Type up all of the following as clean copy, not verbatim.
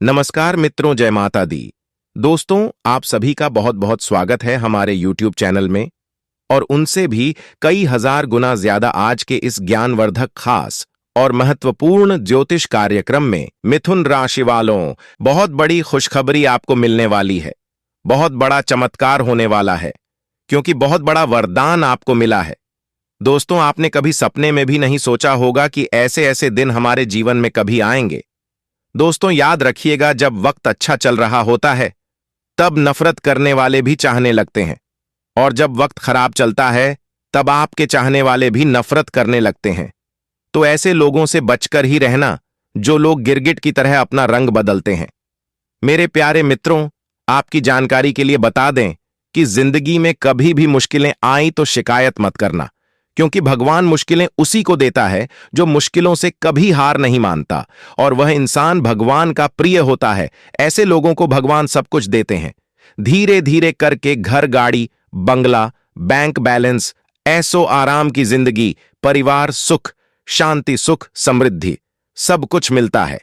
नमस्कार मित्रों, जय माता दी। दोस्तों, आप सभी का बहुत बहुत स्वागत है हमारे YouTube चैनल में। और उनसे भी कई हजार गुना ज्यादा आज के इस ज्ञानवर्धक खास और महत्वपूर्ण ज्योतिष कार्यक्रम में मिथुन राशि वालों, बहुत बड़ी खुशखबरी आपको मिलने वाली है। बहुत बड़ा चमत्कार होने वाला है, क्योंकि बहुत बड़ा वरदान आपको मिला है। दोस्तों, आपने कभी सपने में भी नहीं सोचा होगा कि ऐसे ऐसे दिन हमारे जीवन में कभी आएंगे। दोस्तों, याद रखिएगा, जब वक्त अच्छा चल रहा होता है तब नफरत करने वाले भी चाहने लगते हैं, और जब वक्त खराब चलता है तब आपके चाहने वाले भी नफरत करने लगते हैं। तो ऐसे लोगों से बचकर ही रहना, जो लोग गिरगिट की तरह अपना रंग बदलते हैं। मेरे प्यारे मित्रों, आपकी जानकारी के लिए बता दें कि जिंदगी में कभी भी मुश्किलें आई तो शिकायत मत करना, क्योंकि भगवान मुश्किलें उसी को देता है जो मुश्किलों से कभी हार नहीं मानता, और वह इंसान भगवान का प्रिय होता है। ऐसे लोगों को भगवान सब कुछ देते हैं। धीरे धीरे करके घर, गाड़ी, बंगला, बैंक बैलेंस, ऐसो आराम की जिंदगी, परिवार, सुख, शांति, सुख, समृद्धि, सब कुछ मिलता है।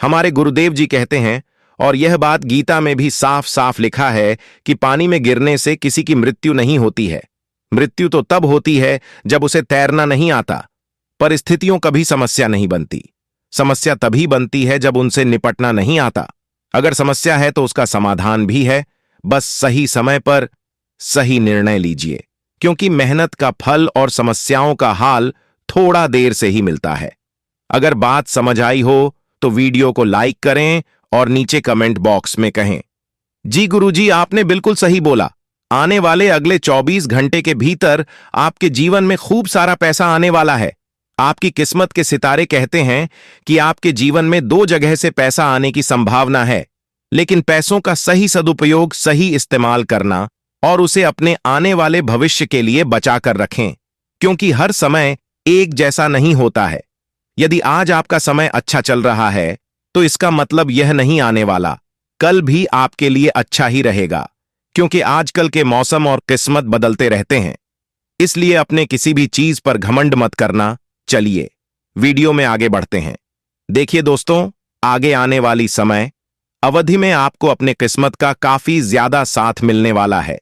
हमारे गुरुदेव जी कहते हैं, और यह बात गीता में भी साफ साफ लिखा है, कि पानी में गिरने से किसी की मृत्यु नहीं होती है। मृत्यु तो तब होती है जब उसे तैरना नहीं आता। परिस्थितियों कभी समस्या नहीं बनती। समस्या तभी बनती है जब उनसे निपटना नहीं आता। अगर समस्या है तो उसका समाधान भी है। बस सही समय पर सही निर्णय लीजिए, क्योंकि मेहनत का फल और समस्याओं का हाल थोड़ा देर से ही मिलता है। अगर बात समझ आई हो तो वीडियो को लाइक करें और नीचे कमेंट बॉक्स में कहें, जी गुरुजी, आपने बिल्कुल सही बोला। आने वाले अगले 24 घंटे के भीतर आपके जीवन में खूब सारा पैसा आने वाला है। आपकी किस्मत के सितारे कहते हैं कि आपके जीवन में 2 जगह से पैसा आने की संभावना है, लेकिन पैसों का सही सदुपयोग, सही इस्तेमाल करना और उसे अपने आने वाले भविष्य के लिए बचा कर रखें, क्योंकि हर समय एक जैसा नहीं होता है। यदि आज आपका समय अच्छा चल रहा है तो इसका मतलब यह नहीं आने वाला कल भी आपके लिए अच्छा ही रहेगा, क्योंकि आजकल के मौसम और किस्मत बदलते रहते हैं। इसलिए अपने किसी भी चीज पर घमंड मत करना। चलिए वीडियो में आगे बढ़ते हैं। देखिए दोस्तों, आगे आने वाली समय अवधि में आपको अपने किस्मत का काफी ज्यादा साथ मिलने वाला है,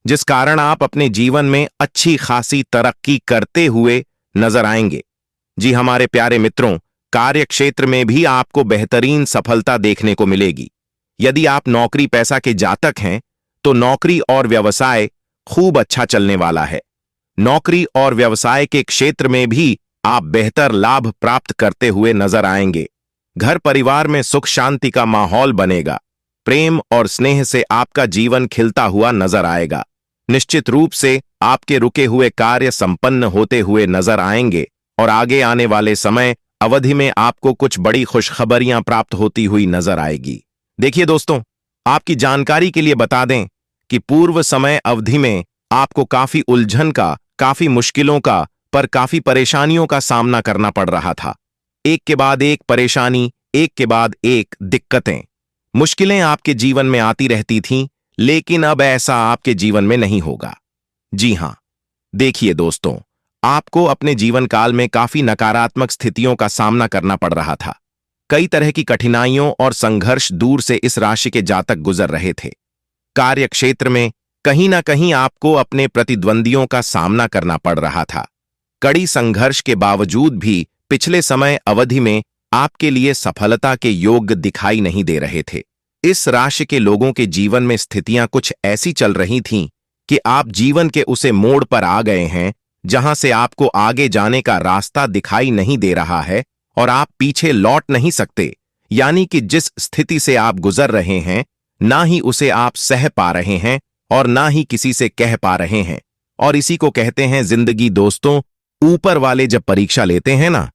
जिस कारण आप अपने जीवन में अच्छी खासी तरक्की करते हुए नजर आएंगे। जी हमारे प्यारे मित्रों, कार्य क्षेत्र में भी आपको बेहतरीन सफलता देखने को मिलेगी। यदि आप नौकरी पैसा के जातक हैं तो नौकरी और व्यवसाय खूब अच्छा चलने वाला है। नौकरी और व्यवसाय के क्षेत्र में भी आप बेहतर लाभ प्राप्त करते हुए नजर आएंगे। घर परिवार में सुख शांति का माहौल बनेगा। प्रेम और स्नेह से आपका जीवन खिलता हुआ नजर आएगा। निश्चित रूप से आपके रुके हुए कार्य संपन्न होते हुए नजर आएंगे, और आगे आने वाले समय अवधि में आपको कुछ बड़ी खुशखबरियां प्राप्त होती हुई नजर आएगी। देखिए दोस्तों, आपकी जानकारी के लिए बता दें कि पूर्व समय अवधि में आपको काफी उलझन का, काफी मुश्किलों का, पर काफी परेशानियों का सामना करना पड़ रहा था। एक के बाद एक परेशानी, एक के बाद एक दिक्कतें, मुश्किलें आपके जीवन में आती रहती थीं, लेकिन अब ऐसा आपके जीवन में नहीं होगा। जी हां, देखिए दोस्तों, आपको अपने जीवन काल में काफी नकारात्मक स्थितियों का सामना करना पड़ रहा था। कई तरह की कठिनाइयों और संघर्ष दूर से इस राशि के जातक गुजर रहे थे। कार्य क्षेत्र में कहीं ना कहीं आपको अपने प्रतिद्वंदियों का सामना करना पड़ रहा था। कड़ी संघर्ष के बावजूद भी पिछले समय अवधि में आपके लिए सफलता के योग दिखाई नहीं दे रहे थे। इस राशि के लोगों के जीवन में स्थितियां कुछ ऐसी चल रही थीं कि आप जीवन के उसे मोड़ पर आ गए हैं जहां से आपको आगे जाने का रास्ता दिखाई नहीं दे रहा है, और आप पीछे लौट नहीं सकते। यानी कि जिस स्थिति से आप गुजर रहे हैं, ना ही उसे आप सह पा रहे हैं और ना ही किसी से कह पा रहे हैं। और इसी को कहते हैं जिंदगी। दोस्तों, ऊपर वाले जब परीक्षा लेते हैं ना,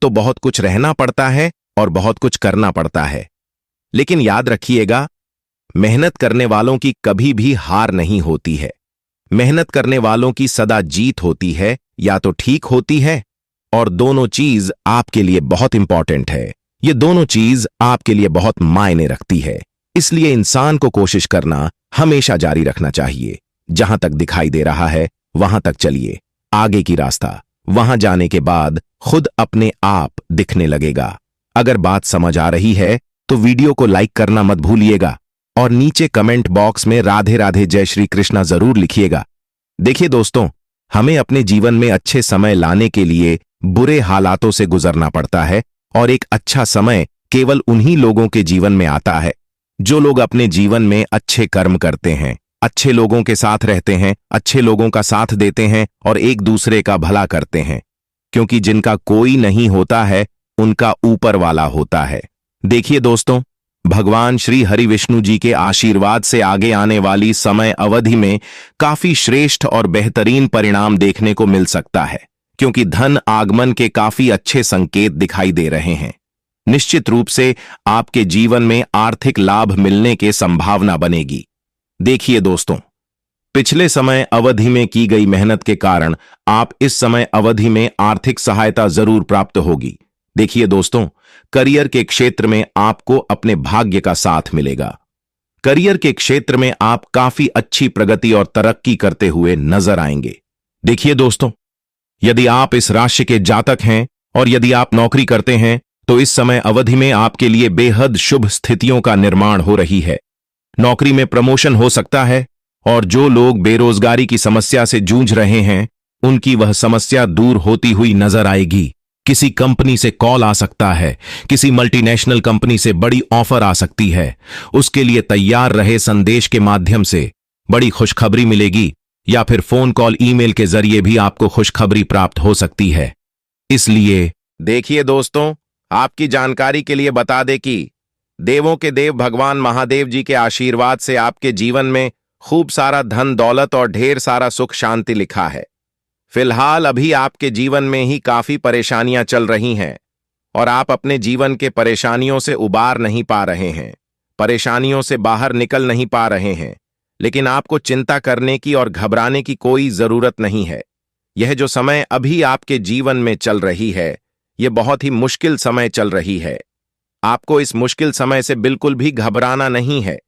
तो बहुत कुछ रहना पड़ता है और बहुत कुछ करना पड़ता है। लेकिन याद रखिएगा, मेहनत करने वालों की कभी भी हार नहीं होती है। मेहनत करने वालों की सदा जीत होती है, या तो ठीक होती है, और दोनों चीज आपके लिए बहुत इंपॉर्टेंट है। ये दोनों चीज आपके लिए बहुत मायने रखती है। इसलिए इंसान को कोशिश करना हमेशा जारी रखना चाहिए। जहां तक दिखाई दे रहा है वहां तक चलिए। आगे की रास्ता, वहां जाने के बाद खुद अपने आप दिखने लगेगा। अगर बात समझ आ रही है तो वीडियो को लाइक करना मत भूलिएगा और नीचे कमेंट बॉक्स में राधे राधे जय श्री कृष्णा जरूर लिखिएगा। देखिए दोस्तों, हमें अपने जीवन में अच्छे समय लाने के लिए बुरे हालातों से गुजरना पड़ता है और एक अच्छा समय केवल उन्हीं लोगों के जीवन में आता है जो लोग अपने जीवन में अच्छे कर्म करते हैं, अच्छे लोगों के साथ रहते हैं, अच्छे लोगों का साथ देते हैं और एक दूसरे का भला करते हैं, क्योंकि जिनका कोई नहीं होता है उनका ऊपर वाला होता है। देखिए दोस्तों, भगवान श्री हरि विष्णु जी के आशीर्वाद से आगे आने वाली समय अवधि में काफी श्रेष्ठ और बेहतरीन परिणाम देखने को मिल सकता है, क्योंकि धन आगमन के काफी अच्छे संकेत दिखाई दे रहे हैं। निश्चित रूप से आपके जीवन में आर्थिक लाभ मिलने की संभावना बनेगी। देखिए दोस्तों, पिछले समय अवधि में की गई मेहनत के कारण आप इस समय अवधि में आर्थिक सहायता जरूर प्राप्त होगी। देखिए दोस्तों, करियर के क्षेत्र में आपको अपने भाग्य का साथ मिलेगा। करियर के क्षेत्र में आप काफी अच्छी प्रगति और तरक्की करते हुए नजर आएंगे। देखिए दोस्तों, यदि आप इस राशि के जातक हैं और यदि आप नौकरी करते हैं तो इस समय अवधि में आपके लिए बेहद शुभ स्थितियों का निर्माण हो रही है। नौकरी में प्रमोशन हो सकता है और जो लोग बेरोजगारी की समस्या से जूझ रहे हैं उनकी वह समस्या दूर होती हुई नजर आएगी। किसी कंपनी से कॉल आ सकता है, किसी मल्टीनेशनल कंपनी से बड़ी ऑफर आ सकती है। उसके लिए तैयार रहे, संदेश के माध्यम से बड़ी खुशखबरी मिलेगी या फिर फोन कॉल ईमेल के जरिए भी आपको खुशखबरी प्राप्त हो सकती है। इसलिए देखिए दोस्तों, आपकी जानकारी के लिए बता दें कि देवों के देव भगवान महादेव जी के आशीर्वाद से आपके जीवन में खूब सारा धन दौलत और ढेर सारा सुख शांति लिखा है। फिलहाल अभी आपके जीवन में ही काफी परेशानियां चल रही हैं और आप अपने जीवन के परेशानियों से उबार नहीं पा रहे हैं, परेशानियों से बाहर निकल नहीं पा रहे हैं। लेकिन आपको चिंता करने की और घबराने की कोई जरूरत नहीं है। यह जो समय अभी आपके जीवन में चल रही है, यह बहुत ही मुश्किल समय चल रही है। आपको इस मुश्किल समय से बिल्कुल भी घबराना नहीं है।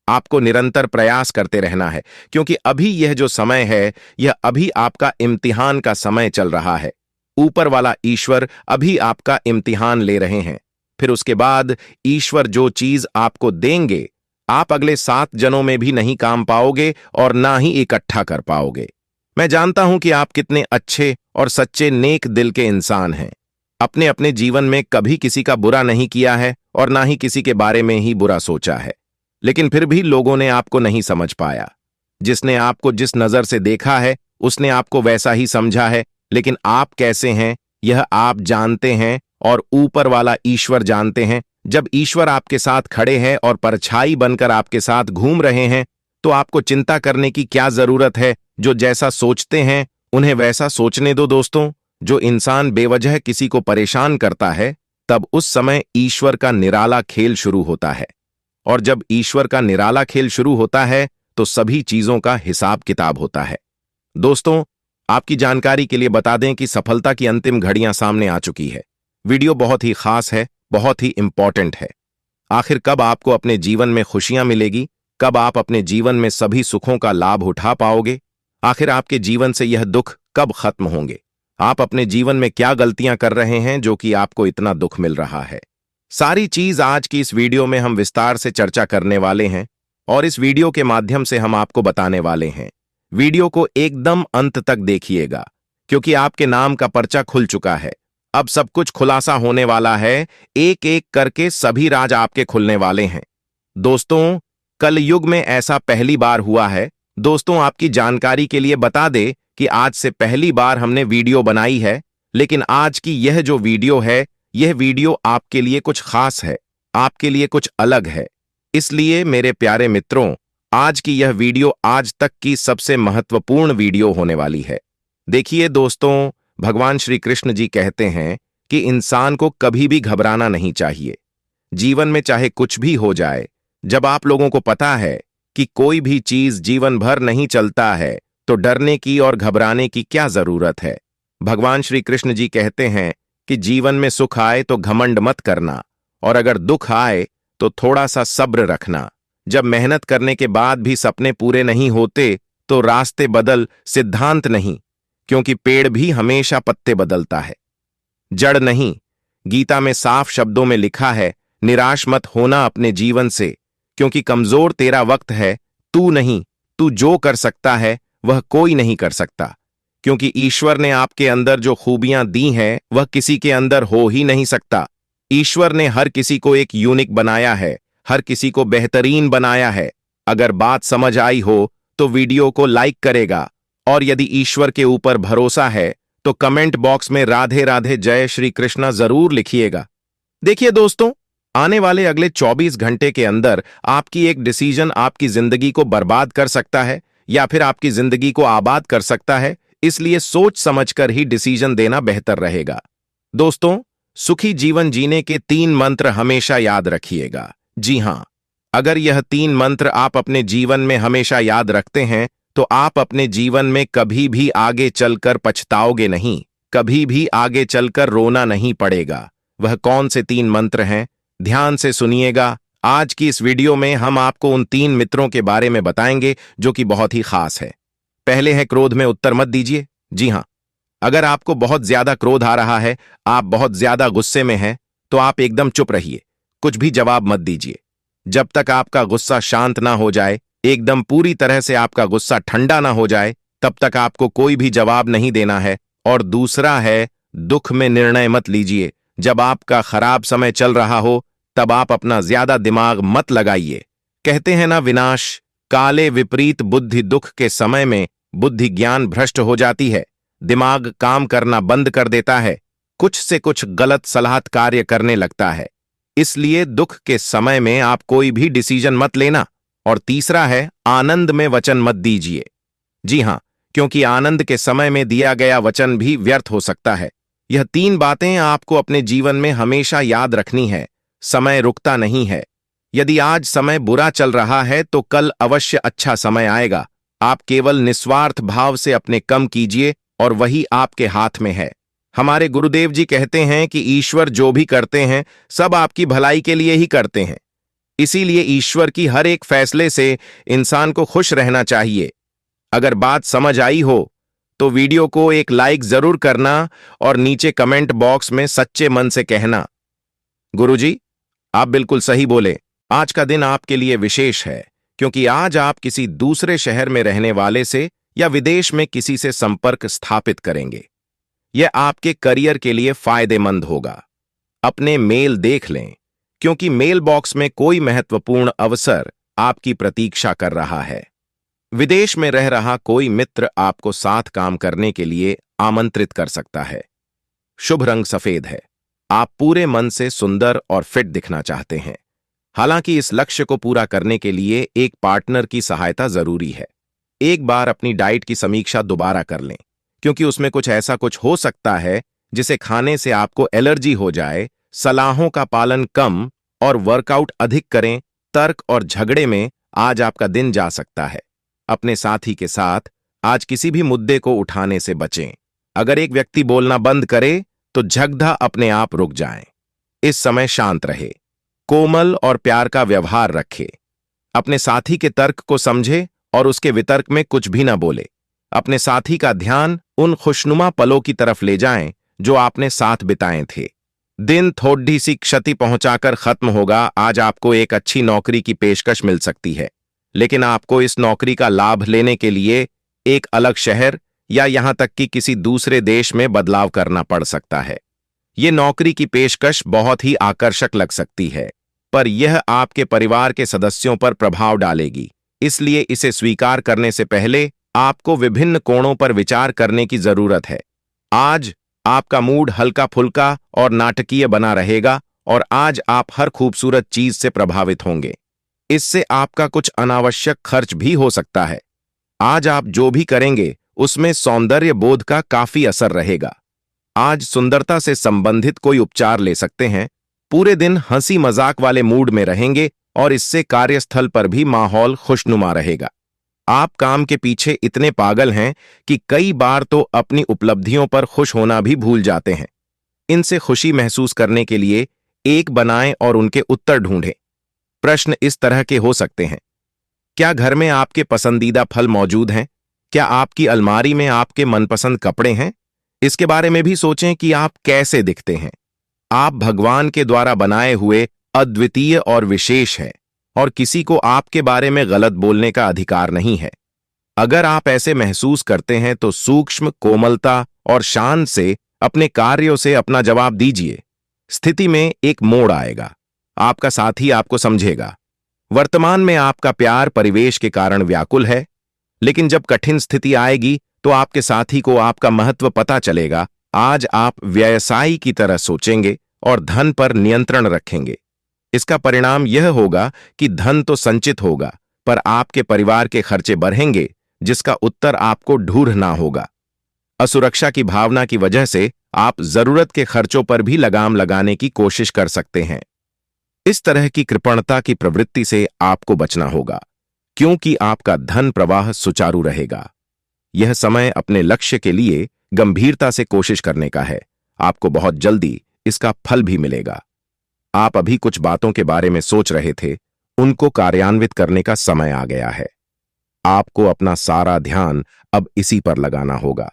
आपको निरंतर प्रयास करते रहना है, क्योंकि अभी यह जो समय है, यह अभी आपका इम्तिहान का समय चल रहा है। ऊपर वाला ईश्वर अभी आपका इम्तिहान ले रहे हैं। फिर उसके बाद ईश्वर जो चीज आपको देंगे, आप अगले 7 जनों में भी नहीं काम पाओगे और ना ही इकट्ठा कर पाओगे। मैं जानता हूं कि आप कितने अच्छे और सच्चे नेक दिल के इंसान हैं। अपने अपने जीवन में कभी किसी का बुरा नहीं किया है और ना ही किसी के बारे में ही बुरा सोचा है, लेकिन फिर भी लोगों ने आपको नहीं समझ पाया। जिसने आपको जिस नजर से देखा है उसने आपको वैसा ही समझा है, लेकिन आप कैसे हैं यह आप जानते हैं और ऊपर वाला ईश्वर जानते हैं। जब ईश्वर आपके साथ खड़े हैं और परछाई बनकर आपके साथ घूम रहे हैं, तो आपको चिंता करने की क्या जरूरत है। जो जैसा सोचते हैं उन्हें वैसा सोचने दो दोस्तों। जो इंसान बेवजह किसी को परेशान करता है, तब उस समय ईश्वर का निराला खेल शुरू होता है, और जब ईश्वर का निराला खेल शुरू होता है तो सभी चीजों का हिसाब किताब होता है। दोस्तों, आपकी जानकारी के लिए बता दें कि सफलता की अंतिम घड़ियां सामने आ चुकी है। वीडियो बहुत ही खास है, बहुत ही इंपॉर्टेंट है। आखिर कब आपको अपने जीवन में खुशियां मिलेगी, कब आप अपने जीवन में सभी सुखों का लाभ उठा पाओगे, आखिर आपके जीवन से यह दुख कब खत्म होंगे, आप अपने जीवन में क्या गलतियां कर रहे हैं जो कि आपको इतना दुख मिल रहा है, सारी चीज आज की इस वीडियो में हम विस्तार से चर्चा करने वाले हैं और इस वीडियो के माध्यम से हम आपको बताने वाले हैं। वीडियो को एकदम अंत तक देखिएगा, क्योंकि आपके नाम का पर्चा खुल चुका है। अब सब कुछ खुलासा होने वाला है, एक एक करके सभी राज आपके खुलने वाले हैं। दोस्तों, कलयुग में ऐसा पहली बार हुआ है। दोस्तों, आपकी जानकारी के लिए बता दे कि आज से पहली बार हमने वीडियो बनाई है, लेकिन आज की यह जो वीडियो है, यह वीडियो आपके लिए कुछ खास है, आपके लिए कुछ अलग है। इसलिए मेरे प्यारे मित्रों, आज की यह वीडियो आज तक की सबसे महत्वपूर्ण वीडियो होने वाली है। देखिए दोस्तों, भगवान श्री कृष्ण जी कहते हैं कि इंसान को कभी भी घबराना नहीं चाहिए। जीवन में चाहे कुछ भी हो जाए, जब आप लोगों को पता है कि कोई भी चीज जीवन भर नहीं चलता है, तो डरने की और घबराने की क्या जरूरत है। भगवान श्री कृष्ण जी कहते हैं कि जीवन में सुख आए तो घमंड मत करना, और अगर दुख आए तो थोड़ा सा सब्र रखना। जब मेहनत करने के बाद भी सपने पूरे नहीं होते तो रास्ते बदल, सिद्धांत नहीं, क्योंकि पेड़ भी हमेशा पत्ते बदलता है, जड़ नहीं। गीता में साफ शब्दों में लिखा है, निराश मत होना अपने जीवन से, क्योंकि कमजोर तेरा वक्त है, तू नहीं। तू जो कर सकता है वह कोई नहीं कर सकता, क्योंकि ईश्वर ने आपके अंदर जो खूबियां दी हैं वह किसी के अंदर हो ही नहीं सकता। ईश्वर ने हर किसी को एक यूनिक बनाया है, हर किसी को बेहतरीन बनाया है। अगर बात समझ आई हो तो वीडियो को लाइक करेगा, और यदि ईश्वर के ऊपर भरोसा है तो कमेंट बॉक्स में राधे राधे जय श्री कृष्णा जरूर लिखिएगा। देखिए दोस्तों, आने वाले अगले 24 घंटे के अंदर आपकी एक डिसीजन आपकी जिंदगी को बर्बाद कर सकता है या फिर आपकी जिंदगी को आबाद कर सकता है, इसलिए सोच समझकर ही डिसीजन देना बेहतर रहेगा। दोस्तों, सुखी जीवन जीने के 3 मंत्र हमेशा याद रखिएगा। जी हां, अगर यह 3 मंत्र आप अपने जीवन में हमेशा याद रखते हैं तो आप अपने जीवन में कभी भी आगे चलकर पछताओगे नहीं, कभी भी आगे चलकर रोना नहीं पड़ेगा। वह कौन से 3 मंत्र हैं, ध्यान से सुनिएगा। आज की इस वीडियो में हम आपको उन 3 मित्रों के बारे में बताएंगे जो कि बहुत ही खास है। पहले है, क्रोध में उत्तर मत दीजिए। जी हां, अगर आपको बहुत ज्यादा क्रोध आ रहा है, आप बहुत ज्यादा गुस्से में हैं, तो आप एकदम चुप रहिए, कुछ भी जवाब मत दीजिए। जब तक आपका गुस्सा शांत ना हो जाए, एकदम पूरी तरह से आपका गुस्सा ठंडा ना हो जाए, तब तक आपको कोई भी जवाब नहीं देना है। और दूसरा है, दुख में निर्णय मत लीजिए। जब आपका खराब समय चल रहा हो तब आप अपना ज्यादा दिमाग मत लगाइए। कहते हैं ना, विनाश काले विपरीत बुद्धि, दुख के समय में बुद्धि ज्ञान भ्रष्ट हो जाती है, दिमाग काम करना बंद कर देता है, कुछ से कुछ गलत सलाहत कार्य करने लगता है। इसलिए दुख के समय में आप कोई भी डिसीजन मत लेना। और तीसरा है, आनंद में वचन मत दीजिए। जी हां, क्योंकि आनंद के समय में दिया गया वचन भी व्यर्थ हो सकता है। यह 3 बातें आपको अपने जीवन में हमेशा याद रखनी है। समय रुकता नहीं है। यदि आज समय बुरा चल रहा है तो कल अवश्य अच्छा समय आएगा। आप केवल निस्वार्थ भाव से अपने काम कीजिए और वही आपके हाथ में है। हमारे गुरुदेव जी कहते हैं कि ईश्वर जो भी करते हैं सब आपकी भलाई के लिए ही करते हैं। इसीलिए ईश्वर की हर एक फैसले से इंसान को खुश रहना चाहिए। अगर बात समझ आई हो तो वीडियो को एक लाइक जरूर करना और नीचे कमेंट बॉक्स में सच्चे मन से कहना, गुरुजी आप बिल्कुल सही बोले, आज का दिन आपके लिए विशेष है, क्योंकि आज आप किसी दूसरे शहर में रहने वाले से या विदेश में किसी से संपर्क स्थापित करेंगे। यह आपके करियर के लिए फायदेमंद होगा। अपने मेल देख लें, क्योंकि मेल बॉक्स में कोई महत्वपूर्ण अवसर आपकी प्रतीक्षा कर रहा है। विदेश में रह रहा कोई मित्र आपको साथ काम करने के लिए आमंत्रित कर सकता है। शुभ रंग सफेद है। आप पूरे मन से सुंदर और फिट दिखना चाहते हैं। हालांकि इस लक्ष्य को पूरा करने के लिए एक पार्टनर की सहायता जरूरी है। एक बार अपनी डाइट की समीक्षा दोबारा कर लें, क्योंकि उसमें कुछ ऐसा कुछ हो सकता है जिसे खाने से आपको एलर्जी हो जाए। सलाहों का पालन कम और वर्कआउट अधिक करें। तर्क और झगड़े में आज आपका दिन जा सकता है। अपने साथी के साथ आज किसी भी मुद्दे को उठाने से बचें। अगर एक व्यक्ति बोलना बंद करे तो झगड़ा अपने आप रुक जाए। इस समय शांत रहे, कोमल और प्यार का व्यवहार रखे। अपने साथी के तर्क को समझे और उसके वितर्क में कुछ भी ना बोले। अपने साथी का ध्यान उन खुशनुमा पलों की तरफ ले जाएं जो आपने साथ बिताए थे। दिन थोड़ी सी क्षति पहुंचाकर खत्म होगा। आज आपको एक अच्छी नौकरी की पेशकश मिल सकती है, लेकिन आपको इस नौकरी का लाभ लेने के लिए एक अलग शहर या यहां तक कि किसी दूसरे देश में बदलाव करना पड़ सकता है। यह नौकरी की पेशकश बहुत ही आकर्षक लग सकती है, पर यह आपके परिवार के सदस्यों पर प्रभाव डालेगी। इसलिए इसे स्वीकार करने से पहले आपको विभिन्न कोणों पर विचार करने की जरूरत है। आज आपका मूड हल्का फुल्का और नाटकीय बना रहेगा और आज आप हर खूबसूरत चीज से प्रभावित होंगे। इससे आपका कुछ अनावश्यक खर्च भी हो सकता है। आज आप जो भी करेंगे उसमें सौंदर्य बोध का काफी असर रहेगा। आज सुंदरता से संबंधित कोई उपचार ले सकते हैं। पूरे दिन हंसी मजाक वाले मूड में रहेंगे और इससे कार्यस्थल पर भी माहौल खुशनुमा रहेगा। आप काम के पीछे इतने पागल हैं कि कई बार तो अपनी उपलब्धियों पर खुश होना भी भूल जाते हैं। इनसे खुशी महसूस करने के लिए एक बनाएं और उनके उत्तर ढूंढें। प्रश्न इस तरह के हो सकते हैं: क्या घर में आपके पसंदीदा फल मौजूद हैं? क्या आपकी अलमारी में आपके मनपसंद कपड़े हैं? इसके बारे में भी सोचें कि आप कैसे दिखते हैं। आप भगवान के द्वारा बनाए हुए अद्वितीय और विशेष है और किसी को आपके बारे में गलत बोलने का अधिकार नहीं है। अगर आप ऐसे महसूस करते हैं तो सूक्ष्म, कोमलता और शान से अपने कार्यों से अपना जवाब दीजिए। स्थिति में एक मोड़ आएगा, आपका साथी आपको समझेगा। वर्तमान में आपका प्यार परिवेश के कारण व्याकुल है, लेकिन जब कठिन स्थिति आएगी तो आपके साथी को आपका महत्व पता चलेगा। आज आप व्यवसायी की तरह सोचेंगे और धन पर नियंत्रण रखेंगे। इसका परिणाम यह होगा कि धन तो संचित होगा, पर आपके परिवार के खर्चे बढ़ेंगे, जिसका उत्तर आपको ढूंढना होगा। असुरक्षा की भावना की वजह से आप जरूरत के खर्चों पर भी लगाम लगाने की कोशिश कर सकते हैं। इस तरह की कृपणता की प्रवृत्ति से आपको बचना होगा, क्योंकि आपका धन प्रवाह सुचारू रहेगा। यह समय अपने लक्ष्य के लिए गंभीरता से कोशिश करने का है। आपको बहुत जल्दी इसका फल भी मिलेगा। आप अभी कुछ बातों के बारे में सोच रहे थे, उनको कार्यान्वित करने का समय आ गया है। आपको अपना सारा ध्यान अब इसी पर लगाना होगा।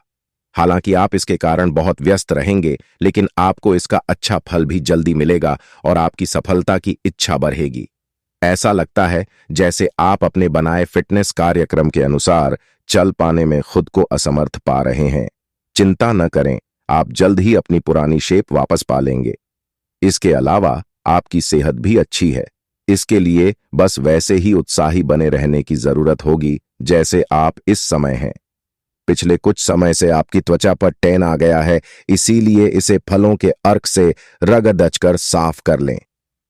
हालांकि आप इसके कारण बहुत व्यस्त रहेंगे, लेकिन आपको इसका अच्छा फल भी जल्दी मिलेगा और आपकी सफलता की इच्छा बढ़ेगी। ऐसा लगता है जैसे आप अपने बनाए फिटनेस कार्यक्रम के अनुसार चल पाने में खुद को असमर्थ पा रहे हैं। चिंता न करें, आप जल्द ही अपनी पुरानी शेप वापस पा लेंगे। इसके अलावा आपकी सेहत भी अच्छी है। इसके लिए बस वैसे ही उत्साही बने रहने की जरूरत होगी जैसे आप इस समय हैं। पिछले कुछ समय से आपकी त्वचा पर टैन आ गया है, इसीलिए इसे फलों के अर्क से रगड़-दचकर साफ कर लें।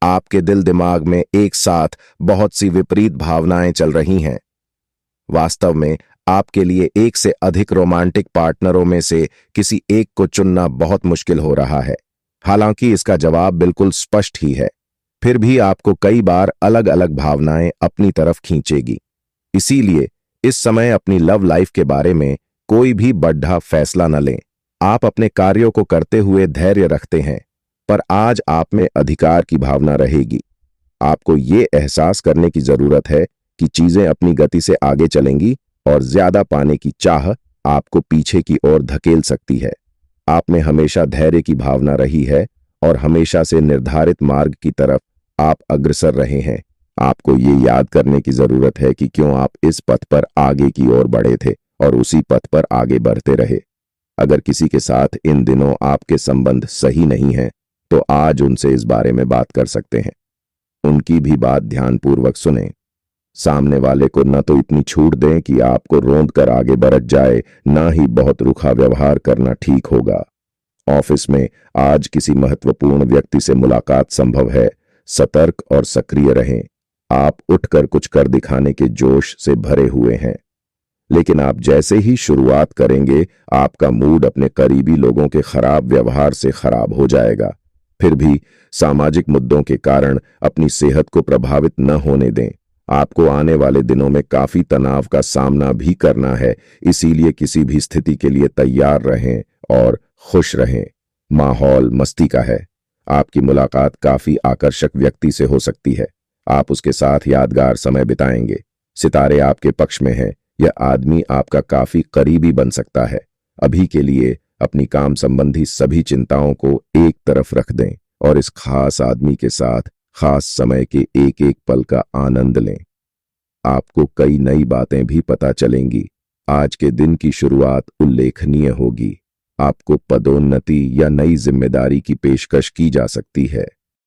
आपके दिल दिमाग में एक साथ बहुत सी विपरीत भावनाएं चल रही हैं। वास्तव में आपके लिए एक से अधिक रोमांटिक पार्टनरों में से किसी एक को चुनना बहुत मुश्किल हो रहा है। हालांकि इसका जवाब बिल्कुल स्पष्ट ही है, फिर भी आपको कई बार अलग अलग भावनाएं अपनी तरफ खींचेगी। इसीलिए इस समय अपनी लव लाइफ के बारे में कोई भी बड़ा फैसला न लें। आप अपने कार्यों को करते हुए धैर्य रखते हैं, पर आज आप में अधिकार की भावना रहेगी। आपको ये एहसास करने की जरूरत है कि चीजें अपनी गति से आगे चलेंगी और ज्यादा पाने की चाह आपको पीछे की ओर धकेल सकती है। आप में हमेशा धैर्य की भावना रही है और हमेशा से निर्धारित मार्ग की तरफ आप अग्रसर रहे हैं। आपको ये याद करने की जरूरत है कि क्यों आप इस पथ पर आगे की ओर बढ़े थे और उसी पथ पर आगे बढ़ते रहे। अगर किसी के साथ इन दिनों आपके संबंध सही नहीं हैं, तो आज उनसे इस बारे में बात कर सकते हैं। उनकी भी बात ध्यानपूर्वक सुनें। सामने वाले को न तो इतनी छूट दें कि आपको रोंद कर आगे बढ़ जाए, न ही बहुत रूखा व्यवहार करना ठीक होगा। ऑफिस में आज किसी महत्वपूर्ण व्यक्ति से मुलाकात संभव है। सतर्क और सक्रिय रहें। आप उठकर कुछ कर दिखाने के जोश से भरे हुए हैं, लेकिन आप जैसे ही शुरुआत करेंगे, आपका मूड अपने करीबी लोगों के खराब व्यवहार से खराब हो जाएगा। फिर भी सामाजिक मुद्दों के कारण अपनी सेहत को प्रभावित न होने दें। आपको आने वाले दिनों में काफी तनाव का सामना भी करना है, इसीलिए किसी भी स्थिति के लिए तैयार रहें और खुश रहें। माहौल मस्ती का है। आपकी मुलाकात काफी आकर्षक व्यक्ति से हो सकती है। आप उसके साथ यादगार समय बिताएंगे। सितारे आपके पक्ष में हैं। यह आदमी आपका काफी करीबी बन सकता है। अभी के लिए अपनी काम संबंधी सभी चिंताओं को एक तरफ रख दें और इस खास आदमी के साथ खास समय के एक एक पल का आनंद लें। आपको कई नई बातें भी पता चलेंगी। आज के दिन की शुरुआत उल्लेखनीय होगी। आपको पदोन्नति या नई जिम्मेदारी की पेशकश की जा सकती है।